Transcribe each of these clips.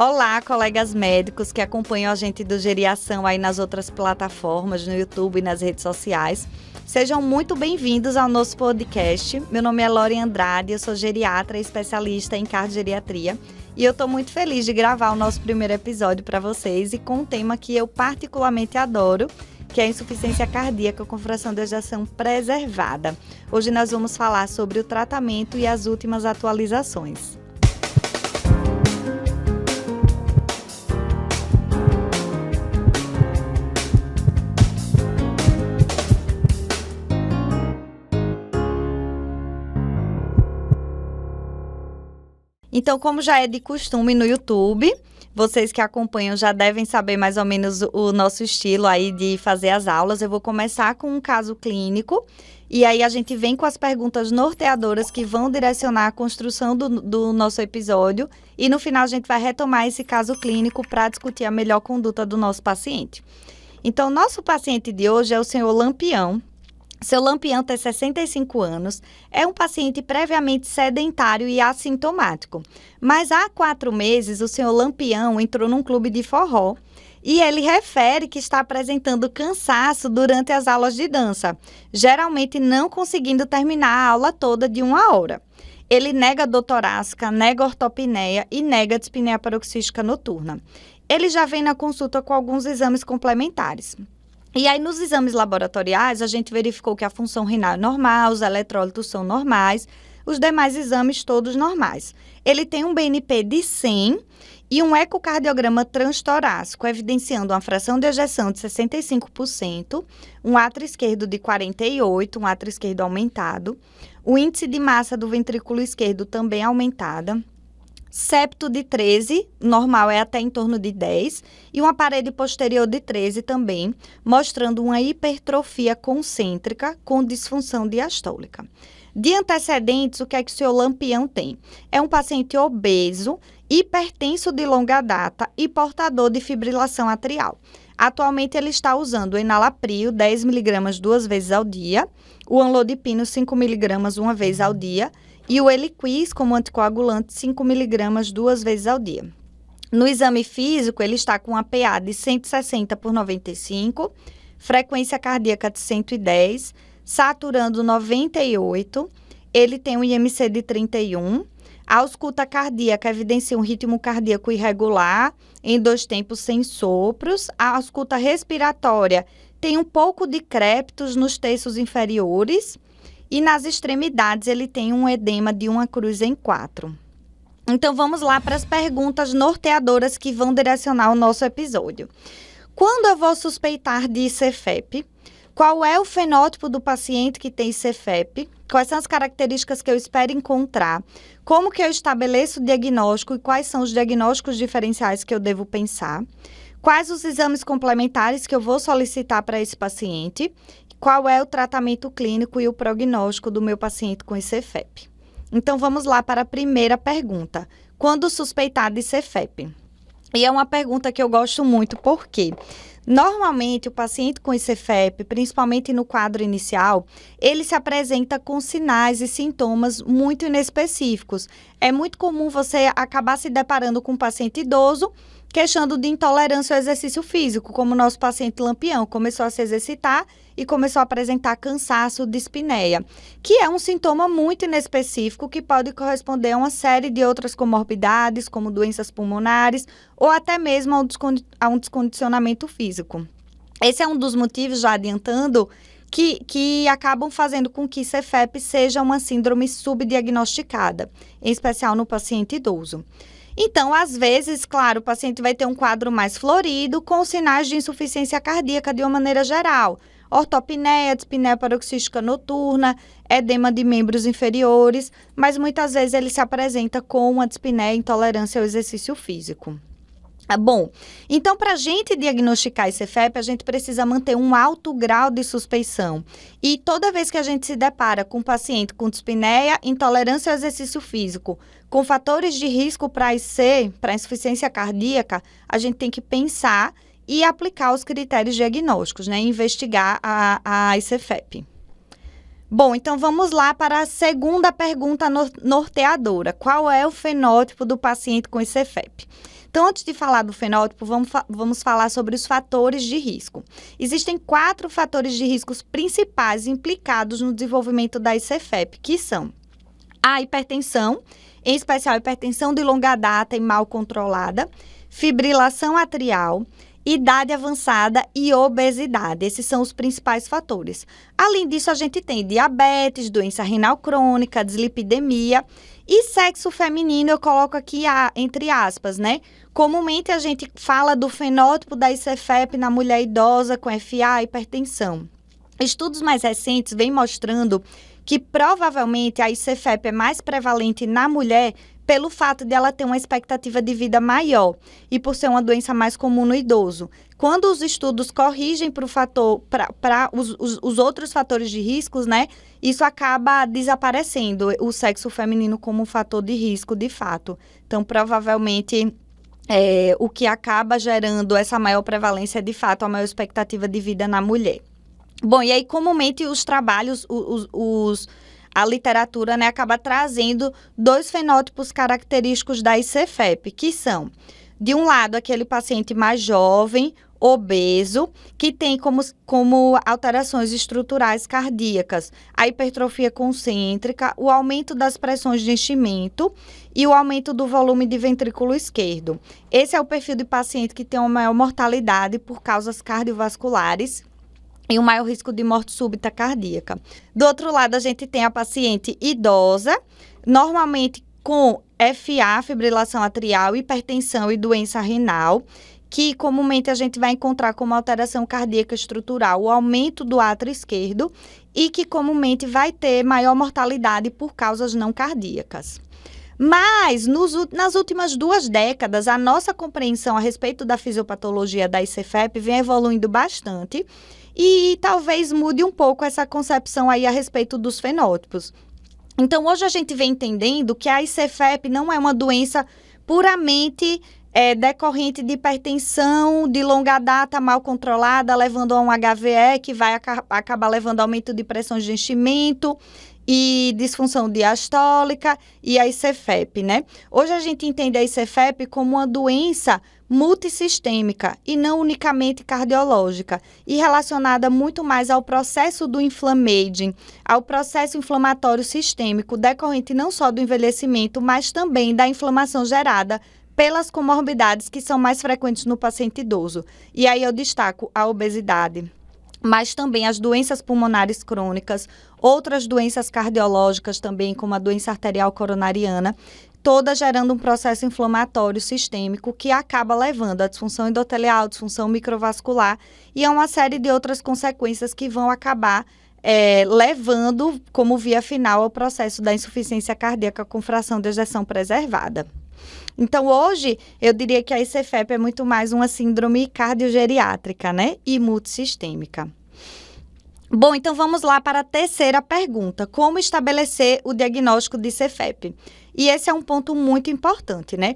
Olá, colegas médicos que acompanham a gente do Geriação aí nas outras plataformas, no YouTube e nas redes sociais. Sejam muito bem-vindos ao nosso podcast. Meu nome é Lore Andrade, eu sou geriatra e especialista em cardiogeriatria. E eu estou muito feliz de gravar o nosso primeiro episódio para vocês e com um tema que eu particularmente adoro, que é a insuficiência cardíaca com fração de ejeção preservada. Hoje nós vamos falar sobre o tratamento e as últimas atualizações. Então, como já é de costume no YouTube, vocês que acompanham já devem saber mais ou menos o nosso estilo aí de fazer as aulas. Eu vou começar com um caso clínico e aí a gente vem com as perguntas norteadoras que vão direcionar a construção do nosso episódio e no final a gente vai retomar esse caso clínico para discutir a melhor conduta do nosso paciente. Então, nosso paciente de hoje é o senhor Lampião. Seu Lampião tem 65 anos, é um paciente previamente sedentário e assintomático. Mas há 4 meses, o senhor Lampião entrou num clube de forró e ele refere que está apresentando cansaço durante as aulas de dança, geralmente não conseguindo terminar a aula toda de 1 hora. Ele nega dor torácica, nega ortopneia e nega dispneia paroxística noturna. Ele já vem na consulta com alguns exames complementares. E aí, nos exames laboratoriais, a gente verificou que a função renal é normal, os eletrólitos são normais, os demais exames todos normais. Ele tem um BNP de 100 e um ecocardiograma transtorácico, evidenciando uma fração de ejeção de 65%, um átrio esquerdo de 48%, um átrio esquerdo aumentado, o índice de massa do ventrículo esquerdo também aumentada, septo de 13, normal é até em torno de 10, e uma parede posterior de 13 também, mostrando uma hipertrofia concêntrica com disfunção diastólica. De antecedentes, o que é que o senhor Lampião tem? É um paciente obeso, hipertenso de longa data e portador de fibrilação atrial. Atualmente, ele está usando o enalapril 10 mg 2 vezes ao dia, o amlodipino 5 mg 1 vez ao dia, e o Eliquis como anticoagulante 5 mg 2 vezes ao dia. No exame físico, ele está com uma PA de 160/95, frequência cardíaca de 110, saturando 98, ele tem um IMC de 31, a ausculta cardíaca evidencia um ritmo cardíaco irregular, em 2 tempos sem sopros, a ausculta respiratória tem um pouco de crépitos nos terços inferiores, e nas extremidades ele tem um edema de 1 cruz em 4. Então vamos lá para as perguntas norteadoras que vão direcionar o nosso episódio. Quando eu vou suspeitar de ICFEP? Qual é o fenótipo do paciente que tem ICFEP? Quais são as características que eu espero encontrar? Como que eu estabeleço o diagnóstico e quais são os diagnósticos diferenciais que eu devo pensar? Quais os exames complementares que eu vou solicitar para esse paciente? Qual é o tratamento clínico e o prognóstico do meu paciente com ICFEP? Então, vamos lá para a primeira pergunta. Quando suspeitar de ICFEP? E é uma pergunta que eu gosto muito, porque normalmente o paciente com ICFEP, principalmente no quadro inicial, ele se apresenta com sinais e sintomas muito inespecíficos. É muito comum você acabar se deparando com um paciente idoso queixando de intolerância ao exercício físico, como o nosso paciente Lampião começou a se exercitar e começou a apresentar cansaço, dispneia, que é um sintoma muito inespecífico que pode corresponder a uma série de outras comorbidades, como doenças pulmonares ou até mesmo a um descondicionamento físico. Esse é um dos motivos, já adiantando, que acabam fazendo com que ICFEP seja uma síndrome subdiagnosticada, em especial no paciente idoso. Então, às vezes, claro, o paciente vai ter um quadro mais florido com sinais de insuficiência cardíaca de uma maneira geral. Ortopneia, dispneia paroxística noturna, edema de membros inferiores, mas muitas vezes ele se apresenta com uma dispneia e intolerância ao exercício físico. Bom, então para a gente diagnosticar ICFEP, a gente precisa manter um alto grau de suspeição. E toda vez que a gente se depara com um paciente com dispneia, intolerância ao exercício físico, com fatores de risco para IC, para insuficiência cardíaca, a gente tem que pensar e aplicar os critérios diagnósticos, né? Investigar a ICFEP. Bom, então vamos lá para a segunda pergunta norteadora. Qual é o fenótipo do paciente com ICFEP? Então, antes de falar do fenótipo, vamos falar sobre os fatores de risco. Existem 4 fatores de riscos principais implicados no desenvolvimento da ICFEP, que são a hipertensão, em especial hipertensão de longa data e mal controlada, fibrilação atrial, idade avançada e obesidade. Esses são os principais fatores. Além disso, a gente tem diabetes, doença renal crônica, dislipidemia e sexo feminino, eu coloco aqui entre aspas, né? Comumente a gente fala do fenótipo da ICFEP na mulher idosa com FA, hipertensão. Estudos mais recentes vêm mostrando que provavelmente a ICFEP é mais prevalente na mulher pelo fato de ela ter uma expectativa de vida maior e por ser uma doença mais comum no idoso. Quando os estudos corrigem para os outros fatores de riscos, né, isso acaba desaparecendo o sexo feminino como um fator de risco, de fato. Então, provavelmente, o que acaba gerando essa maior prevalência é, de fato, a maior expectativa de vida na mulher. Bom, e aí, comumente, os trabalhos, a literatura, né, acaba trazendo 2 fenótipos característicos da ICFEP, que são, de um lado, aquele paciente mais jovem, obeso, que tem como alterações estruturais cardíacas, a hipertrofia concêntrica, o aumento das pressões de enchimento e o aumento do volume de ventrículo esquerdo. Esse é o perfil de paciente que tem uma maior mortalidade por causas cardiovasculares e um maior risco de morte súbita cardíaca. Do outro lado, a gente tem a paciente idosa, normalmente com FA, fibrilação atrial, hipertensão e doença renal, que comumente a gente vai encontrar como alteração cardíaca estrutural o aumento do átrio esquerdo e que comumente vai ter maior mortalidade por causas não cardíacas. Mas, nas últimas 2 décadas, a nossa compreensão a respeito da fisiopatologia da ICFEP vem evoluindo bastante e talvez mude um pouco essa concepção aí a respeito dos fenótipos. Então, hoje a gente vem entendendo que a ICFEP não é uma doença puramente decorrente de hipertensão de longa data mal controlada, levando a um HVE, que vai acabar levando a aumento de pressão de enchimento e disfunção diastólica e a ICFEP, né? Hoje a gente entende a ICFEP como uma doença multissistêmica e não unicamente cardiológica e relacionada muito mais ao processo do inflammaging, ao processo inflamatório sistêmico decorrente não só do envelhecimento, mas também da inflamação gerada pelas comorbidades que são mais frequentes no paciente idoso. E aí eu destaco a obesidade, mas também as doenças pulmonares crônicas, outras doenças cardiológicas também, como a doença arterial coronariana, todas gerando um processo inflamatório sistêmico que acaba levando a disfunção endotelial, disfunção microvascular e a uma série de outras consequências que vão acabar levando como via final ao processo da insuficiência cardíaca com fração de ejeção preservada. Então, hoje, eu diria que a ICFEP é muito mais uma síndrome cardiogeriátrica, né? E multissistêmica. Bom, então vamos lá para a terceira pergunta. Como estabelecer o diagnóstico de ICFEP? E esse é um ponto muito importante, né?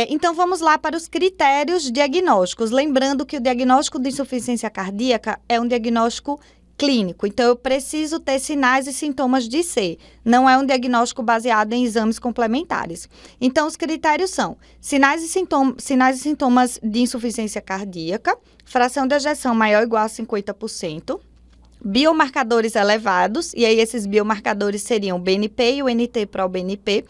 Então, vamos lá para os critérios diagnósticos. Lembrando que o diagnóstico de insuficiência cardíaca é um diagnóstico clínico. Então, eu preciso ter sinais e sintomas de IC. Não é um diagnóstico baseado em exames complementares. Então, os critérios são sinais e sintomas de insuficiência cardíaca, fração de ejeção maior ou igual a 50%, biomarcadores elevados, e aí esses biomarcadores seriam o BNP e o NT-proBNP,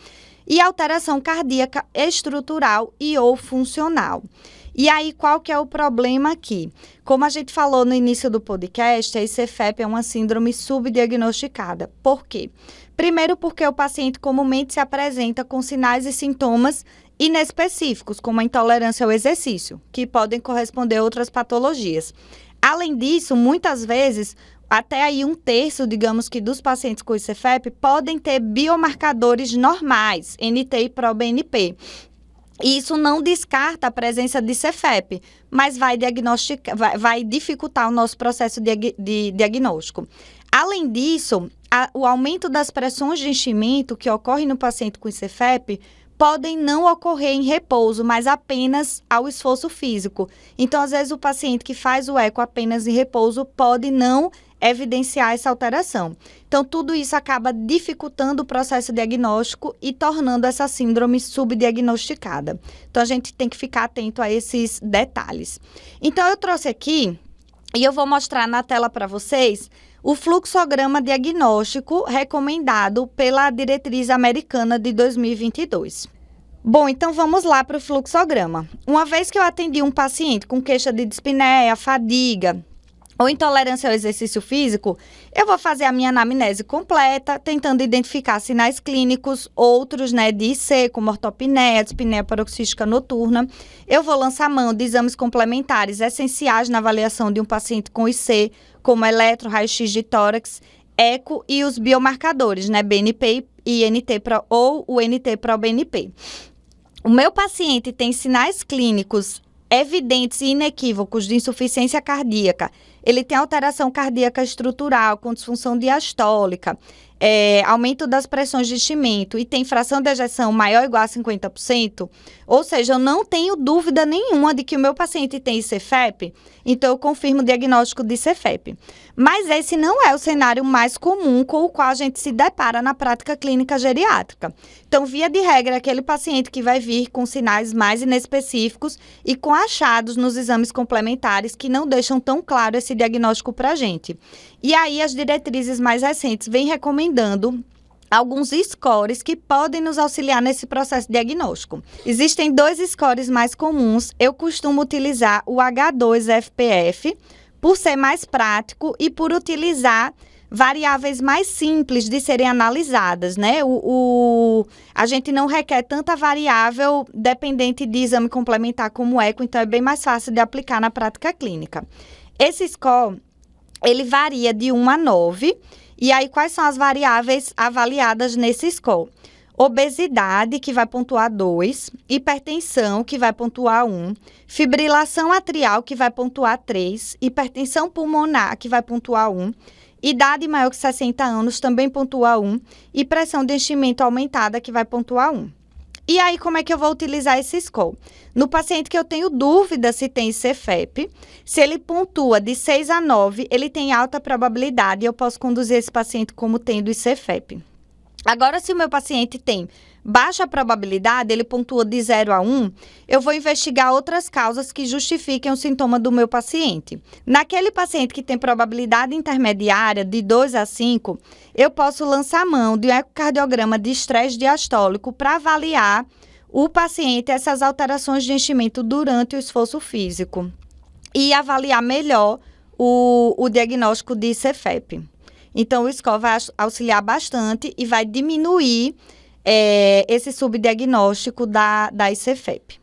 e alteração cardíaca estrutural e ou funcional. E aí, qual que é o problema aqui? Como a gente falou no início do podcast, a ICFEP é uma síndrome subdiagnosticada. Por quê? Primeiro, porque o paciente comumente se apresenta com sinais e sintomas inespecíficos, como a intolerância ao exercício, que podem corresponder a outras patologias. Além disso, muitas vezes, até aí 1/3, digamos que, dos pacientes com ICFEP podem ter biomarcadores normais, NT e proBNP. E isso não descarta a presença de ICFEP, mas vai dificultar o nosso processo de diagnóstico. Além disso, o aumento das pressões de enchimento que ocorre no paciente com ICFEP podem não ocorrer em repouso, mas apenas ao esforço físico. Então, às vezes, o paciente que faz o eco apenas em repouso pode não evidenciar essa alteração. Então, tudo isso acaba dificultando o processo diagnóstico e tornando essa síndrome subdiagnosticada. Então, a gente tem que ficar atento a esses detalhes. Então, eu trouxe aqui, e eu vou mostrar na tela para vocês, o fluxograma diagnóstico recomendado pela diretriz americana de 2022. Bom, então vamos lá para o fluxograma. Uma vez que eu atendi um paciente com queixa de dispneia, fadiga ou intolerância ao exercício físico, eu vou fazer a minha anamnese completa, tentando identificar sinais clínicos, outros, de IC, como ortopneia, dispneia paroxística noturna. Eu vou lançar mão de exames complementares essenciais na avaliação de um paciente com IC, como eletro, raio-x de tórax, eco e os biomarcadores, BNP e NT ou o NT-proBNP. O meu paciente tem sinais clínicos evidentes e inequívocos de insuficiência cardíaca. Ele tem alteração cardíaca estrutural, com disfunção diastólica, aumento das pressões de enchimento e tem fração de ejeção maior ou igual a 50%, ou seja, eu não tenho dúvida nenhuma de que o meu paciente tem ICFEP, então eu confirmo o diagnóstico de ICFEP. Mas esse não é o cenário mais comum com o qual a gente se depara na prática clínica geriátrica. Então, via de regra, é aquele paciente que vai vir com sinais mais inespecíficos e com achados nos exames complementares que não deixam tão claro esse diagnóstico para a gente. E aí, as diretrizes mais recentes vêm recomendando alguns scores que podem nos auxiliar nesse processo diagnóstico. Existem 2 scores mais comuns. Eu costumo utilizar o H2FPF, por ser mais prático e por utilizar variáveis mais simples de serem analisadas, A gente não requer tanta variável dependente de exame complementar como o eco, então é bem mais fácil de aplicar na prática clínica. Esse score, ele varia de 1 a 9, e aí quais são as variáveis avaliadas nesse score? Obesidade, que vai pontuar 2, hipertensão, que vai pontuar 1, fibrilação atrial, que vai pontuar 3, hipertensão pulmonar, que vai pontuar 1, idade maior que 60 anos, também pontua 1, e pressão de enchimento aumentada, que vai pontuar 1. E aí, como é que eu vou utilizar esse score? No paciente que eu tenho dúvida se tem ICFEP, se ele pontua de 6 a 9, ele tem alta probabilidade e eu posso conduzir esse paciente como tendo ICFEP. Agora, se o meu paciente tem baixa probabilidade, ele pontua de 0 a 1, eu vou investigar outras causas que justifiquem o sintoma do meu paciente. Naquele paciente que tem probabilidade intermediária de 2 a 5, eu posso lançar mão de um ecocardiograma de estresse diastólico para avaliar o paciente essas alterações de enchimento durante o esforço físico e avaliar melhor o diagnóstico de ICFEP. Então, o score vai auxiliar bastante e vai diminuir esse subdiagnóstico da ICFEP.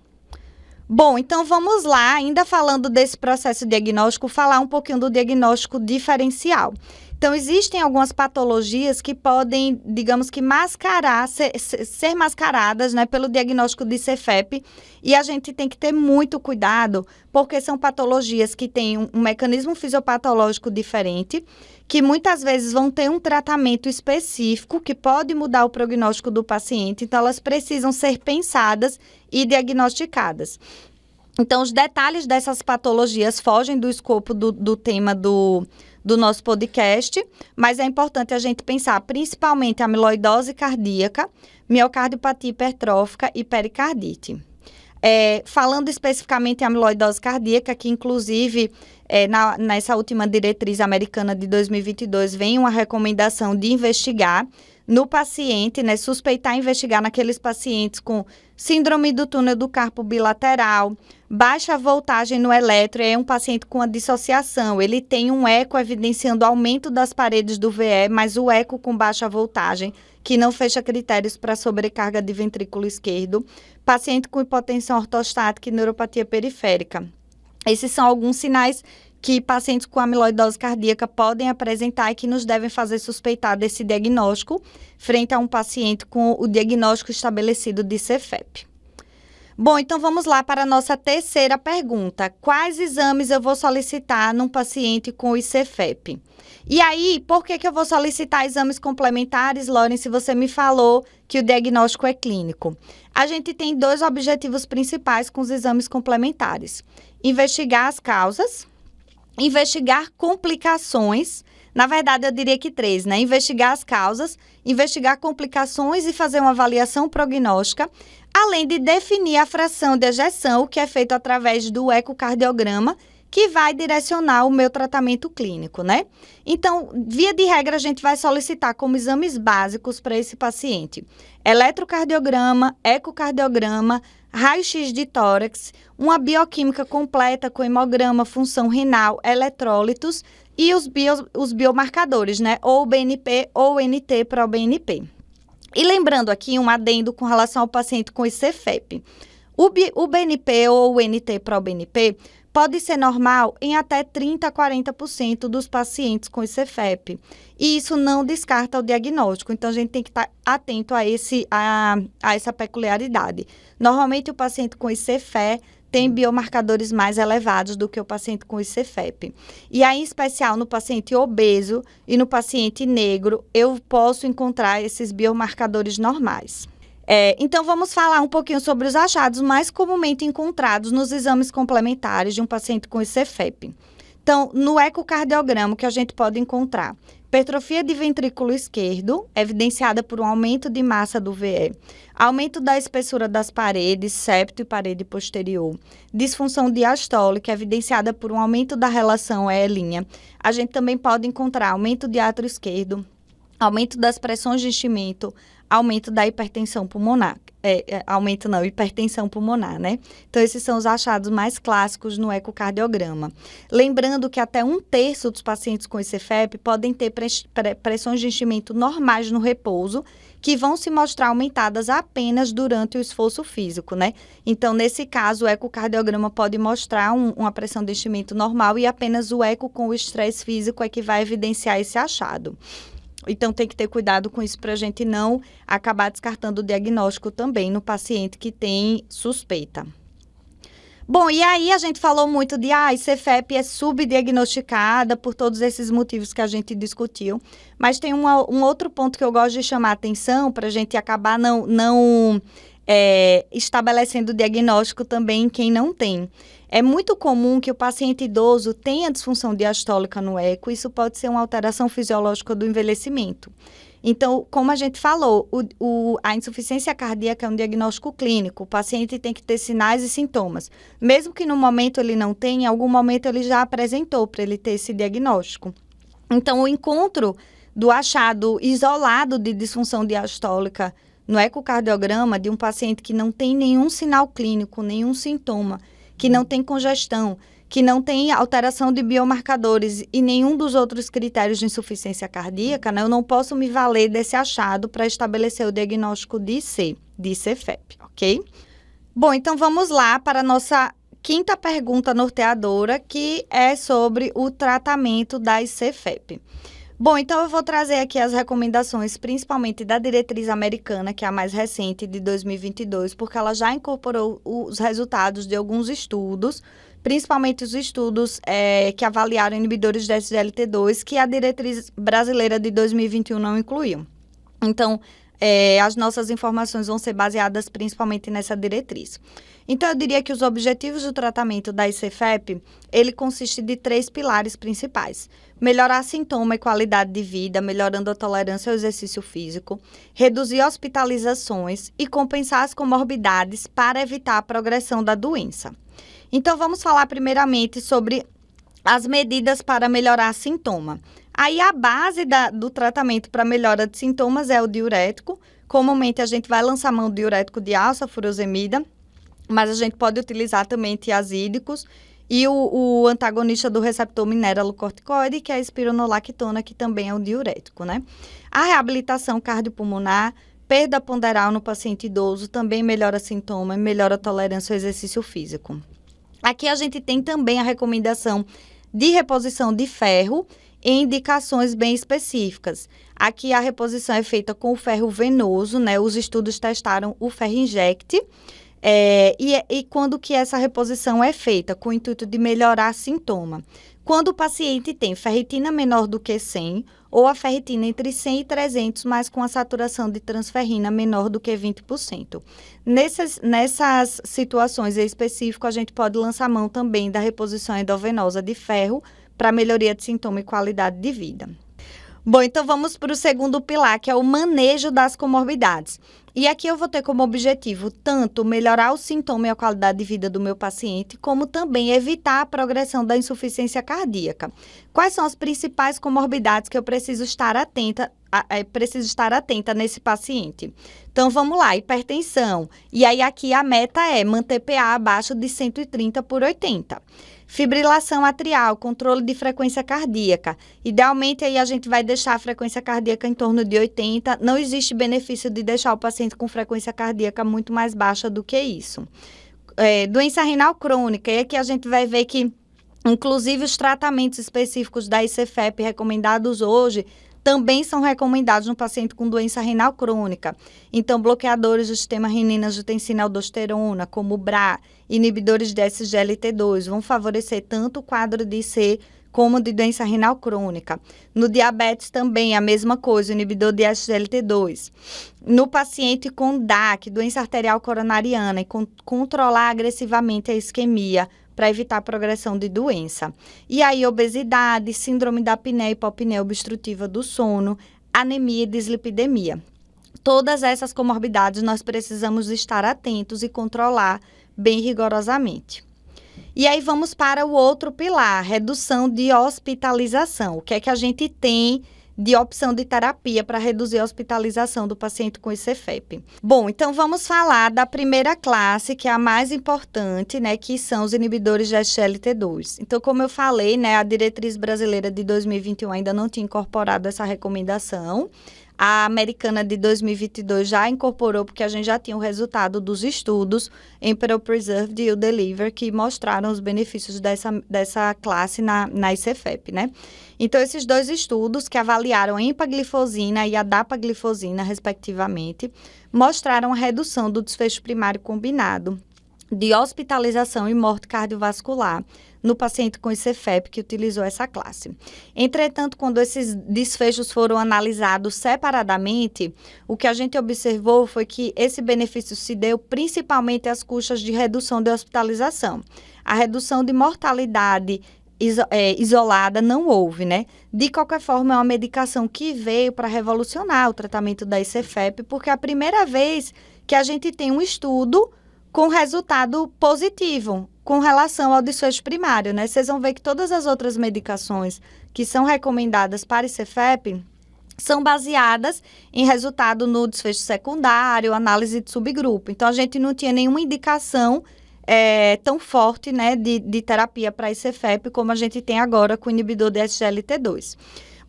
Bom, então vamos lá, ainda falando desse processo diagnóstico, falar um pouquinho do diagnóstico diferencial. Então, existem algumas patologias que podem, digamos que ser mascaradas, pelo diagnóstico de ICFEP, e a gente tem que ter muito cuidado, porque são patologias que têm um mecanismo fisiopatológico diferente, que muitas vezes vão ter um tratamento específico que pode mudar o prognóstico do paciente, então elas precisam ser pensadas e diagnosticadas. Então, os detalhes dessas patologias fogem do escopo do tema do nosso podcast, mas é importante a gente pensar principalmente amiloidose cardíaca, miocardiopatia hipertrófica e pericardite. Falando especificamente em amiloidose cardíaca, que inclusive nessa última diretriz americana de 2022 vem uma recomendação de investigar no paciente, suspeitar e investigar naqueles pacientes com síndrome do túnel do carpo bilateral, baixa voltagem no eletro, é um paciente com a dissociação, ele tem um eco evidenciando aumento das paredes do VE, mas o eco com baixa voltagem, que não fecha critérios para sobrecarga de ventrículo esquerdo, paciente com hipotensão ortostática e neuropatia periférica. Esses são alguns sinais que pacientes com amiloidose cardíaca podem apresentar e que nos devem fazer suspeitar desse diagnóstico frente a um paciente com o diagnóstico estabelecido de ICFEP. Bom, então vamos lá para a nossa terceira pergunta. Quais exames eu vou solicitar num paciente com ICFEP? E aí, por que eu vou solicitar exames complementares, Lauren, se você me falou que o diagnóstico é clínico? A gente tem 2 objetivos principais com os exames complementares. Investigar as causas, investigar complicações Na verdade, eu diria que 3, né? Investigar as causas, investigar complicações e fazer uma avaliação prognóstica, além de definir a fração de ejeção, que é feito através do ecocardiograma, que vai direcionar o meu tratamento clínico, né? Então, via de regra, a gente vai solicitar como exames básicos para esse paciente: eletrocardiograma, ecocardiograma, raio-x de tórax, uma bioquímica completa com hemograma, função renal, eletrólitos e os biomarcadores, né? Ou BNP ou NT para o BNP. E lembrando aqui um adendo com relação ao paciente com ICFEP. O BNP ou o NT-proBNP pode ser normal em até 30% a 40% dos pacientes com ICFEP. E isso não descarta o diagnóstico. Então, a gente tem que estar atento a essa peculiaridade. Normalmente, o paciente com ICFE tem biomarcadores mais elevados do que o paciente com ICFEP. E aí, em especial, no paciente obeso e no paciente negro, eu posso encontrar esses biomarcadores normais. Então, vamos falar um pouquinho sobre os achados mais comumente encontrados nos exames complementares de um paciente com ICFEP. Então, no ecocardiograma, que a gente pode encontrar hipertrofia de ventrículo esquerdo, evidenciada por um aumento de massa do VE, aumento da espessura das paredes, septo e parede posterior, disfunção diastólica, evidenciada por um aumento da relação E'. A gente também pode encontrar aumento de átrio esquerdo, aumento das pressões de enchimento, aumento da hipertensão pulmonar. Hipertensão pulmonar, né? Então, esses são os achados mais clássicos no ecocardiograma. Lembrando que até 1/3 dos pacientes com ICFEP podem ter pressões de enchimento normais no repouso, que vão se mostrar aumentadas apenas durante o esforço físico, né? Então, nesse caso, o ecocardiograma pode mostrar uma pressão de enchimento normal e apenas o eco com o estresse físico é que vai evidenciar esse achado. Então, tem que ter cuidado com isso para a gente não acabar descartando o diagnóstico também no paciente que tem suspeita. Bom, e aí a gente falou muito de ICFEP é subdiagnosticada por todos esses motivos que a gente discutiu, mas tem um outro ponto que eu gosto de chamar a atenção para a gente acabar não estabelecendo o diagnóstico também em quem não tem. É muito comum que o paciente idoso tenha disfunção diastólica no eco, isso pode ser uma alteração fisiológica do envelhecimento. Então, como a gente falou, a insuficiência cardíaca é um diagnóstico clínico, o paciente tem que ter sinais e sintomas. Mesmo que no momento ele não tenha, em algum momento ele já apresentou para ele ter esse diagnóstico. Então, o encontro do achado isolado de disfunção diastólica no ecocardiograma de um paciente que não tem nenhum sinal clínico, nenhum sintoma, que não tem congestão, que não tem alteração de biomarcadores e nenhum dos outros critérios de insuficiência cardíaca, né, eu não posso me valer desse achado para estabelecer o diagnóstico de ICFEP, ok? Bom, então vamos lá para a nossa quinta pergunta norteadora, que é sobre o tratamento da ICFEP. Bom, então eu vou trazer aqui as recomendações, principalmente da diretriz americana, que é a mais recente, de 2022, porque ela já incorporou os resultados de alguns estudos, principalmente os estudos que avaliaram inibidores de SGLT2, que a diretriz brasileira de 2021 não incluiu. Então, as nossas informações vão ser baseadas principalmente nessa diretriz. Então, eu diria que os objetivos do tratamento da ICFEP, ele consiste de 3 pilares principais: melhorar sintoma e qualidade de vida, melhorando a tolerância ao exercício físico, reduzir hospitalizações e compensar as comorbidades para evitar a progressão da doença. Então, vamos falar primeiramente sobre as medidas para melhorar sintoma. Aí, a base do tratamento para melhora de sintomas é o diurético. Comumente, a gente vai lançar mão do diurético de alça, furosemida, mas a gente pode utilizar também tiazídicos e o antagonista do receptor mineralocorticoide, que é a espironolactona, que também é um diurético, né? A reabilitação cardiopulmonar, perda ponderal no paciente idoso, também melhora sintoma e melhora a tolerância ao exercício físico. Aqui a gente tem também a recomendação de reposição de ferro em indicações bem específicas. Aqui a reposição é feita com o ferro venoso, né? Os estudos testaram o ferro inject. E quando que essa reposição é feita? Com o intuito de melhorar sintoma. Quando o paciente tem ferritina menor do que 100 ou a ferritina entre 100 e 300, mas com a saturação de transferrina menor do que 20%. Nessas situações em específico, a gente pode lançar mão também da reposição endovenosa de ferro para melhoria de sintoma e qualidade de vida. Bom, então vamos para o segundo pilar, que é o manejo das comorbidades. E aqui eu vou ter como objetivo tanto melhorar o sintoma e a qualidade de vida do meu paciente, como também evitar a progressão da insuficiência cardíaca. Quais são as principais comorbidades que eu preciso estar atenta nesse paciente? Então, vamos lá, hipertensão. E aí, aqui a meta é manter PA abaixo de 130/80. Fibrilação atrial, controle de frequência cardíaca. Idealmente, aí a gente vai deixar a frequência cardíaca em torno de 80. Não existe benefício de deixar o paciente com frequência cardíaca muito mais baixa do que isso. Doença renal crônica, e aqui a gente vai ver que, inclusive, os tratamentos específicos da ICFEP recomendados hoje também são recomendados no paciente com doença renal crônica. Então, bloqueadores do sistema renina-angiotensina-aldosterona, como o BRA, inibidores de SGLT2, vão favorecer tanto o quadro de IC como de doença renal crônica. No diabetes também a mesma coisa, o inibidor de SGLT2. No paciente com DAC, doença arterial coronariana, e controlar agressivamente a isquemia, para evitar a progressão de doença. E aí, obesidade, síndrome da apneia e hipopneia obstrutiva do sono, anemia e dislipidemia. Todas essas comorbidades nós precisamos estar atentos e controlar bem rigorosamente. E aí, vamos para o outro pilar, redução de hospitalização. O que é que a gente tem de opção de terapia para reduzir a hospitalização do paciente com ICFEP? Bom, então vamos falar da primeira classe, que é a mais importante, né, que são os inibidores de SGLT2. Então, como eu falei, né, a diretriz brasileira de 2021 ainda não tinha incorporado essa recomendação. A americana de 2022 já incorporou, porque a gente já tinha o resultado dos estudos Emperor Preserved e o Deliver, que mostraram os benefícios dessa classe na ICFEP, né? Então, esses dois estudos, que avaliaram a empaglifosina e a dapaglifosina, respectivamente, mostraram a redução do desfecho primário combinado de hospitalização e morte cardiovascular no paciente com ICFEP que utilizou essa classe. Entretanto, quando esses desfechos foram analisados separadamente, o que a gente observou foi que esse benefício se deu principalmente às custas de redução de hospitalização. A redução de mortalidade isolada não houve, né? De qualquer forma, é uma medicação que veio para revolucionar o tratamento da ICFEP, porque é a primeira vez que a gente tem um estudo com resultado positivo com relação ao desfecho primário, né? Vocês vão ver que todas as outras medicações que são recomendadas para ICFEP são baseadas em resultado no desfecho secundário, análise de subgrupo. Então, a gente não tinha nenhuma indicação tão forte, né, de terapia para ICFEP como a gente tem agora com o inibidor de SGLT2.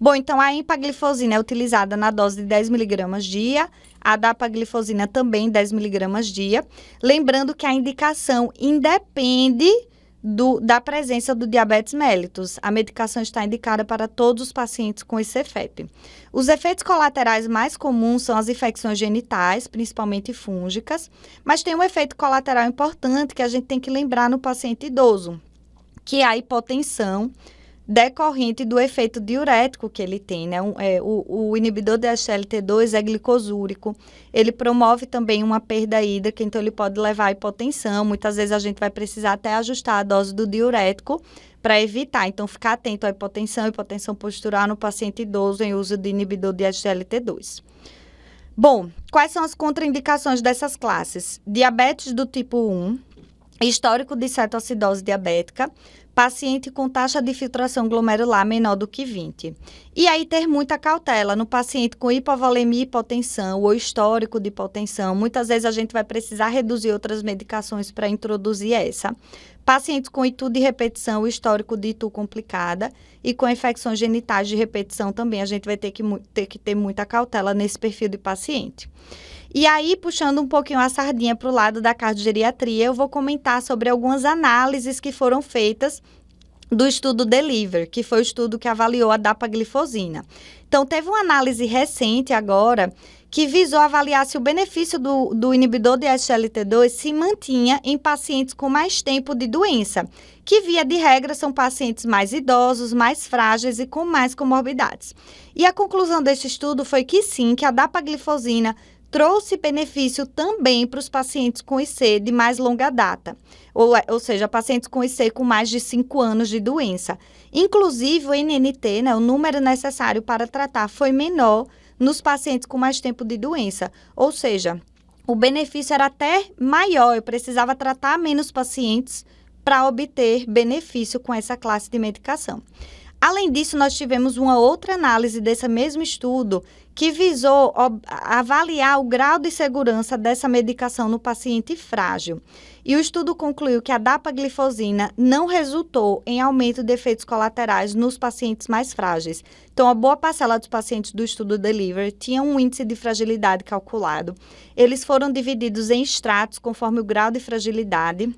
Bom, então a empaglifosina é utilizada na dose de 10 mg dia, a dapaglifosina também 10 mg dia. Lembrando que a indicação independe da presença do diabetes mellitus. A medicação está indicada para todos os pacientes com ICFEP. Os efeitos colaterais mais comuns são as infecções genitais, principalmente fúngicas, mas tem um efeito colateral importante que a gente tem que lembrar no paciente idoso, que é a hipotensão decorrente do efeito diurético que ele tem, né? O inibidor de SGLT2 é glicosúrico, ele promove também uma perda hídrica, então ele pode levar à hipotensão. Muitas vezes a gente vai precisar até ajustar a dose do diurético para evitar. Então, ficar atento à hipotensão postural no paciente idoso em uso de inibidor de SGLT2. Bom, quais são as contraindicações dessas classes? Diabetes do tipo 1, histórico de cetoacidose diabética, paciente com taxa de filtração glomerular menor do que 20. E aí ter muita cautela no paciente com hipovolemia e hipotensão ou histórico de hipotensão. Muitas vezes a gente vai precisar reduzir outras medicações para introduzir essa. Pacientes com ITU de repetição, histórico de ITU complicada e com infecções genitais de repetição também, a gente vai ter que ter muita cautela nesse perfil de paciente. E aí, puxando um pouquinho a sardinha para o lado da cardiogeriatria, eu vou comentar sobre algumas análises que foram feitas do estudo Deliver, que foi o estudo que avaliou a dapaglifosina. Então, teve uma análise recente agora que visou avaliar se o benefício do inibidor de SGLT2 se mantinha em pacientes com mais tempo de doença, que via de regra são pacientes mais idosos, mais frágeis e com mais comorbidades. E a conclusão desse estudo foi que sim, que a dapaglifosina trouxe benefício também para os pacientes com IC de mais longa data, ou seja, pacientes com IC com mais de 5 anos de doença. Inclusive, o NNT, né, o número necessário para tratar, foi menor nos pacientes com mais tempo de doença, ou seja, o benefício era até maior, eu precisava tratar menos pacientes para obter benefício com essa classe de medicação. Além disso, nós tivemos uma outra análise desse mesmo estudo que visou avaliar o grau de segurança dessa medicação no paciente frágil. E o estudo concluiu que a dapaglifosina não resultou em aumento de efeitos colaterais nos pacientes mais frágeis. Então, a boa parcela dos pacientes do estudo DELIVER tinham um índice de fragilidade calculado. Eles foram divididos em estratos conforme o grau de fragilidade.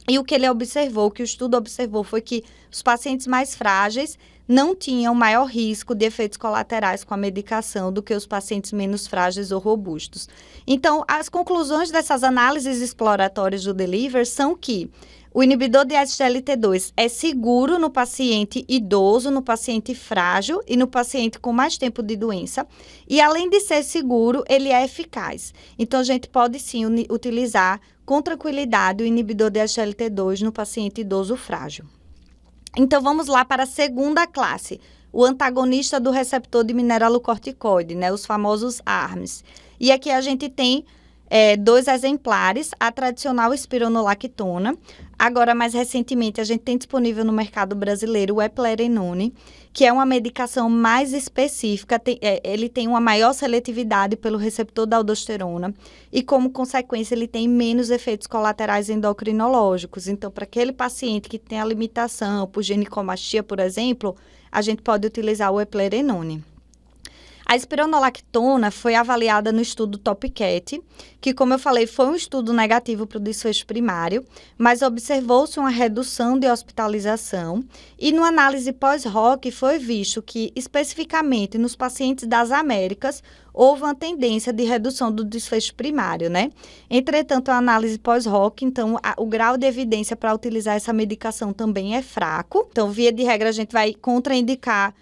E o que ele observou, o que o estudo observou, foi que os pacientes mais frágeis não tinham maior risco de efeitos colaterais com a medicação do que os pacientes menos frágeis ou robustos. Então, as conclusões dessas análises exploratórias do DELIVER são que o inibidor de SGLT2 é seguro no paciente idoso, no paciente frágil e no paciente com mais tempo de doença. E, além de ser seguro, ele é eficaz. Então, a gente pode, sim, utilizar com tranquilidade o inibidor de SGLT2 no paciente idoso frágil. Então, vamos lá para a segunda classe, o antagonista do receptor de mineralocorticoide, né, os famosos ARMs. E aqui a gente tem 2 exemplares, a tradicional espironolactona. Agora, mais recentemente, a gente tem disponível no mercado brasileiro o eplerenone, que é uma medicação mais específica, ele tem uma maior seletividade pelo receptor da aldosterona e, como consequência, ele tem menos efeitos colaterais endocrinológicos. Então, para aquele paciente que tem a limitação por ginecomastia, por exemplo, a gente pode utilizar o eplerenone. A espironolactona foi avaliada no estudo TOPCAT, que, como eu falei, foi um estudo negativo para o desfecho primário, mas observou-se uma redução de hospitalização e, numa análise pós-hoc, foi visto que, especificamente nos pacientes das Américas, houve uma tendência de redução do desfecho primário, né? Entretanto, a análise pós-hoc, então, o grau de evidência para utilizar essa medicação também é fraco. Então, via de regra, a gente vai contraindicar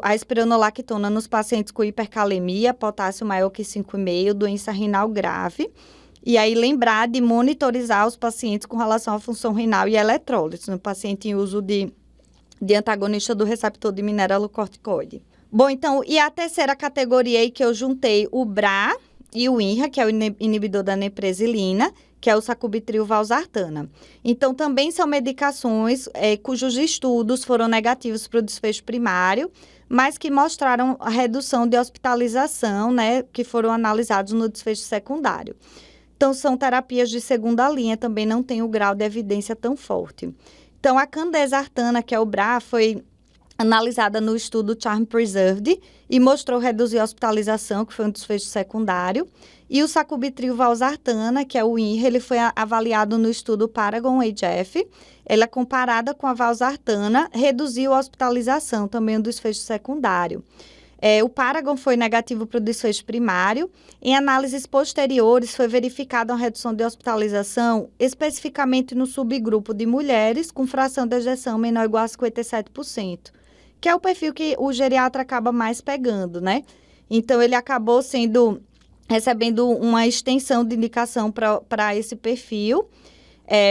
a espironolactona nos pacientes com hipercalemia, potássio maior que 5,5, doença renal grave. E aí, lembrar de monitorizar os pacientes com relação à função renal e eletrólise, no paciente em uso de antagonista do receptor de mineralocorticoide. Bom, então, e a terceira categoria aí que eu juntei o BRA e o INRA, que é o inibidor da nepresilina, que é o sacubitril/valsartana. Então, também são medicações cujos estudos foram negativos para o desfecho primário, mas que mostraram a redução de hospitalização, né, que foram analisados no desfecho secundário. Então, são terapias de segunda linha, também não tem o grau de evidência tão forte. Então, a candesartana, que é o BRA, foi analisada no estudo Charm Preserved e mostrou reduzir a hospitalização, que foi um desfecho secundário. E o sacubitril/valsartana, que é o INRA, ele foi avaliado no estudo Paragon-HF. Ela, comparada com a valsartana, reduziu a hospitalização, também um desfecho secundário. O Paragon foi negativo para o desfecho primário. Em análises posteriores, foi verificada uma redução de hospitalização, especificamente no subgrupo de mulheres com fração de ejeção menor ou igual a 57%, que é o perfil que o geriatra acaba mais pegando, né? Então, ele acabou recebendo uma extensão de indicação para esse perfil,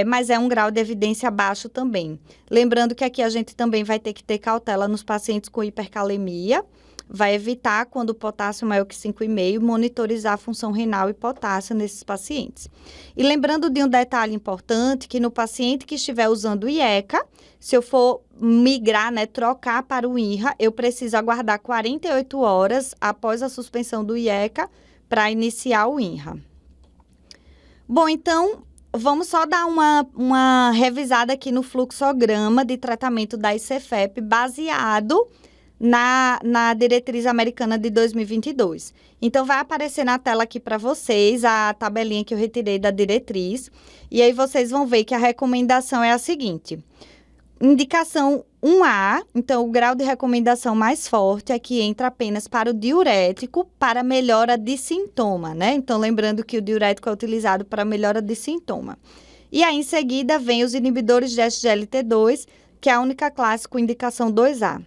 mas é um grau de evidência baixo também. Lembrando que aqui a gente também vai ter que ter cautela nos pacientes com hipercalemia, vai evitar, quando o potássio maior que 5,5, monitorizar a função renal e potássio nesses pacientes. E lembrando de um detalhe importante, que no paciente que estiver usando IECA, se eu for migrar, né, trocar para o INRA, eu preciso aguardar 48 horas após a suspensão do IECA para iniciar o INRA. Bom, então, vamos só dar uma revisada aqui no fluxograma de tratamento da ICFEP baseado na diretriz americana de 2022. Então, vai aparecer na tela aqui para vocês a tabelinha que eu retirei da diretriz. E aí, vocês vão ver que a recomendação é a seguinte. Indicação 1A, então, o grau de recomendação mais forte é que entra apenas para o diurético para melhora de sintoma, né? Então, lembrando que o diurético é utilizado para melhora de sintoma. E aí, em seguida, vem os inibidores de SGLT2, que é a única classe com indicação 2A.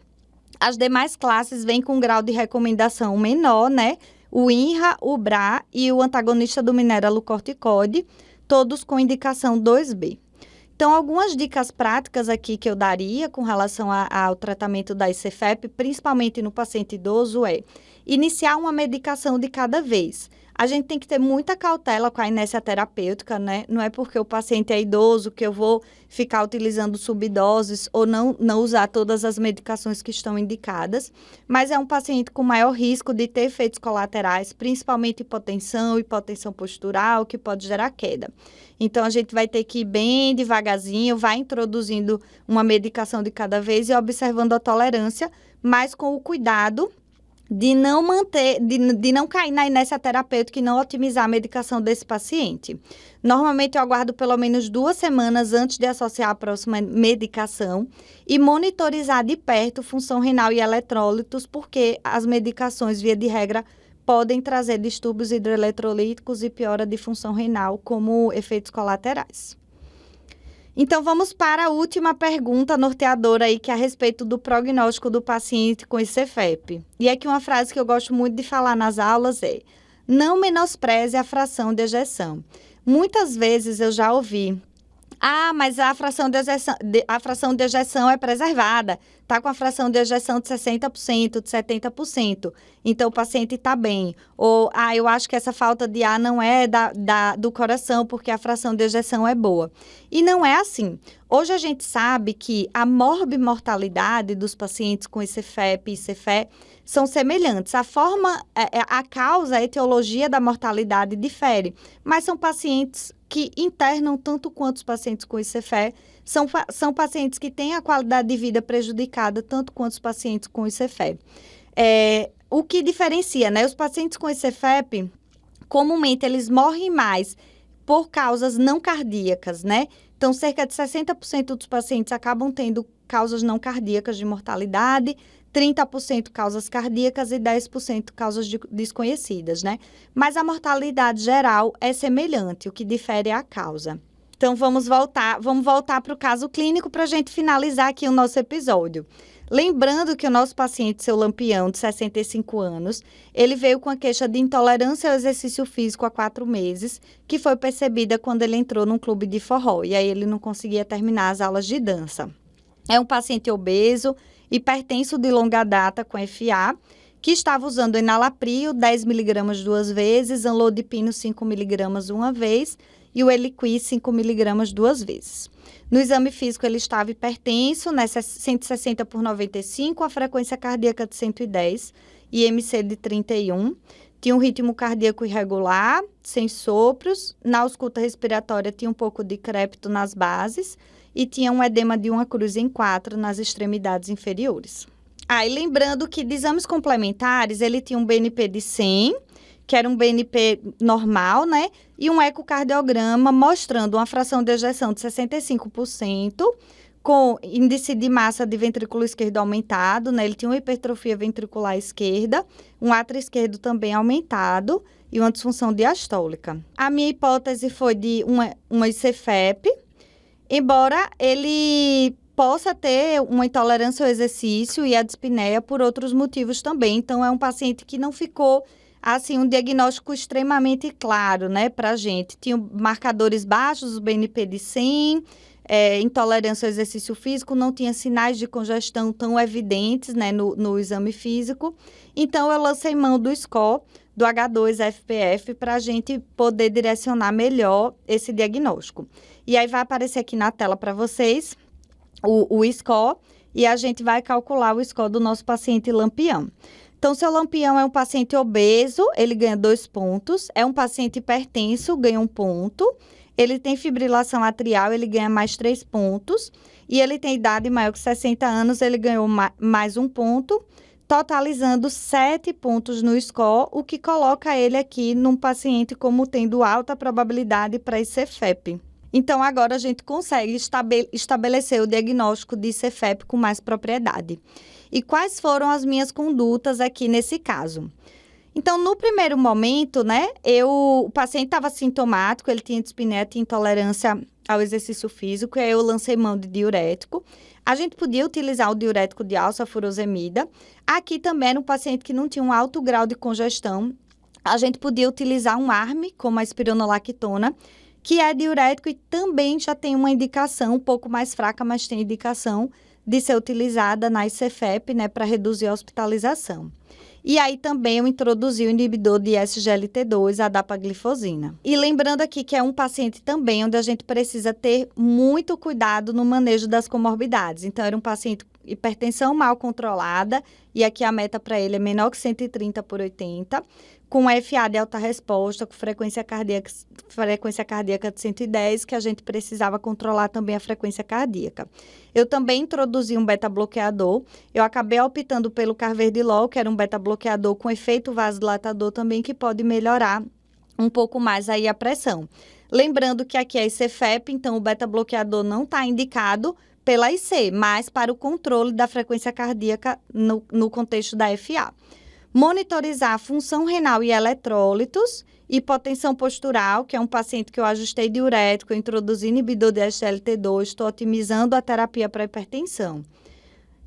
As demais classes vêm com grau de recomendação menor, né? o INRA, o BRA e o antagonista do mineralocorticoide, todos com indicação 2B. Então, algumas dicas práticas aqui que eu daria com relação ao tratamento da ICFEP, principalmente no paciente idoso, é iniciar uma medicação de cada vez. A gente tem que ter muita cautela com a inércia terapêutica, né? Não é porque o paciente é idoso que eu vou ficar utilizando subdoses ou não usar todas as medicações que estão indicadas, mas é um paciente com maior risco de ter efeitos colaterais, principalmente hipotensão postural, que pode gerar queda. Então, a gente vai ter que ir bem devagarzinho, vai introduzindo uma medicação de cada vez e observando a tolerância, mas com o cuidado de não cair na inércia terapêutica e não otimizar a medicação desse paciente. Normalmente, eu aguardo pelo menos 2 semanas antes de associar a próxima medicação e monitorizar de perto função renal e eletrólitos, porque as medicações, via de regra, podem trazer distúrbios hidroeletrolíticos e piora de função renal como efeitos colaterais. Então, vamos para a última pergunta norteadora aí, que é a respeito do prognóstico do paciente com ICFEP. E aqui uma frase que eu gosto muito de falar nas aulas é: não menospreze a fração de ejeção. Muitas vezes eu já ouvi: mas a fração de ejeção é preservada, está com a fração de ejeção de 60%, de 70%, então o paciente está bem. Ou, eu acho que essa falta de ar não é do coração, porque a fração de ejeção é boa. E não é assim. Hoje a gente sabe que a morbimortalidade dos pacientes com ICFEP e ICFE são semelhantes. A causa, a etiologia da mortalidade difere, mas são pacientes que internam tanto quanto os pacientes com ICFE, são pacientes que têm a qualidade de vida prejudicada tanto quanto os pacientes com ICFE. O que diferencia, né? Os pacientes com ICFEP, comumente, eles morrem mais por causas não cardíacas, né? Então, cerca de 60% dos pacientes acabam tendo causas não cardíacas de mortalidade, 30% causas cardíacas e 10% causas desconhecidas, né? Mas a mortalidade geral é semelhante, o que difere é a causa. Então, vamos voltar para o caso clínico para a gente finalizar aqui o nosso episódio. Lembrando que o nosso paciente, seu Lampião, de 65 anos, ele veio com a queixa de intolerância ao exercício físico há 4 meses, que foi percebida quando ele entrou num clube de forró, e aí ele não conseguia terminar as aulas de dança. É um paciente obeso, hipertenso de longa data com FA, que estava usando enalapril 10mg 2 vezes, anlodipino 5mg uma vez e o Eliquis 5mg 2 vezes. No exame físico, ele estava hipertenso, né, 160/95, a frequência cardíaca de 110, IMC de 31, tinha um ritmo cardíaco irregular, sem sopros, na ausculta respiratória tinha um pouco de crépito nas bases e tinha um edema de 1 cruz em 4 nas extremidades inferiores. E lembrando que de exames complementares, ele tinha um BNP de 100, que era um BNP normal, né? E um ecocardiograma mostrando uma fração de ejeção de 65%, com índice de massa de ventrículo esquerdo aumentado, né? Ele tinha uma hipertrofia ventricular esquerda, um átrio esquerdo também aumentado e uma disfunção diastólica. A minha hipótese foi de uma ICFEP, embora ele possa ter uma intolerância ao exercício e a dispneia por outros motivos também. Então, é um paciente que não ficou, assim, um diagnóstico extremamente claro, né, pra gente. Tinha marcadores baixos, o BNP de 100, intolerância ao exercício físico, não tinha sinais de congestão tão evidentes, né, no exame físico. Então, eu lancei mão do score, do H2-FPF, para a gente poder direcionar melhor esse diagnóstico. E aí, vai aparecer aqui na tela para vocês o score, e a gente vai calcular o score do nosso paciente Lampião. Então, seu Lampião é um paciente obeso, ele ganha 2 pontos. É um paciente hipertenso, ganha 1 ponto. Ele tem fibrilação atrial, ele ganha mais 3 pontos. E ele tem idade maior que 60 anos, ele ganhou mais 1 ponto, totalizando 7 pontos no score, o que coloca ele aqui num paciente como tendo alta probabilidade para ICFEP. Então, agora a gente consegue estabelecer o diagnóstico de ICFEP com mais propriedade. E quais foram as minhas condutas aqui nesse caso? Então, no primeiro momento, né, o paciente estava sintomático, ele tinha dispneia, tinha intolerância ao exercício físico, e aí eu lancei mão de diurético. A gente podia utilizar o diurético de alça, furosemida. Aqui também era um paciente que não tinha um alto grau de congestão, a gente podia utilizar um ARM, como a espironolactona, que é diurético e também já tem uma indicação um pouco mais fraca, mas tem indicação de ser utilizada na ICFEP, né, para reduzir a hospitalização. E aí também eu introduzi o inibidor de SGLT2, a dapaglifosina. E lembrando aqui que é um paciente também onde a gente precisa ter muito cuidado no manejo das comorbidades. Então, era um paciente com hipertensão mal controlada, e aqui a meta para ele é menor que 130/80, com FA de alta resposta, com frequência cardíaca de 110, que a gente precisava controlar também a frequência cardíaca. Eu também introduzi um beta-bloqueador. Eu acabei optando pelo carvedilol, que era um beta-bloqueador com efeito vasodilatador também, que pode melhorar um pouco mais aí a pressão. Lembrando que aqui é ICFEP, então o beta-bloqueador não está indicado pela IC, mas para o controle da frequência cardíaca no contexto da FA. Monitorizar a função renal e eletrólitos, hipotensão postural, que é um paciente que eu ajustei diurético, eu introduzi inibidor de SGLT2, estou otimizando a terapia para hipertensão.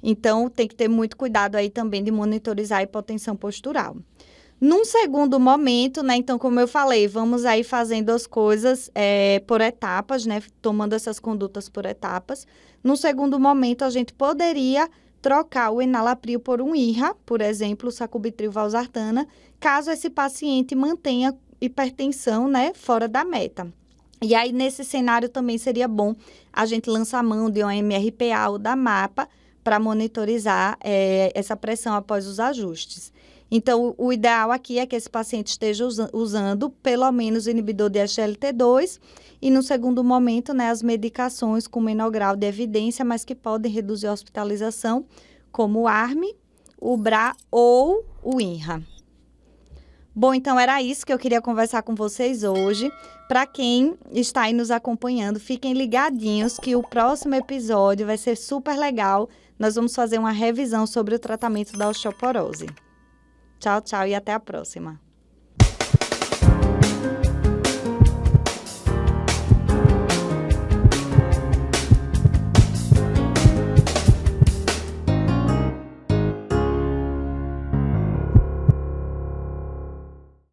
Então, tem que ter muito cuidado aí também de monitorizar a hipotensão postural. Num segundo momento, né, então, como eu falei, vamos aí fazendo as coisas por etapas, né, tomando essas condutas por etapas. Num segundo momento, a gente poderia trocar o enalapril por um IRRA, por exemplo, o sacubitril valsartana, caso esse paciente mantenha hipertensão, né, fora da meta. E aí, nesse cenário, também seria bom a gente lançar mão de uma MRPA ou da MAPA para monitorizar essa pressão após os ajustes. Então, o ideal aqui é que esse paciente esteja usando pelo menos inibidor de SGLT2 e, no segundo momento, né, as medicações com menor grau de evidência, mas que podem reduzir a hospitalização, como o ARM, o BRA ou o INRA. Bom, então era isso que eu queria conversar com vocês hoje. Para quem está aí nos acompanhando, fiquem ligadinhos que o próximo episódio vai ser super legal. Nós vamos fazer uma revisão sobre o tratamento da osteoporose. Tchau, tchau e até a próxima.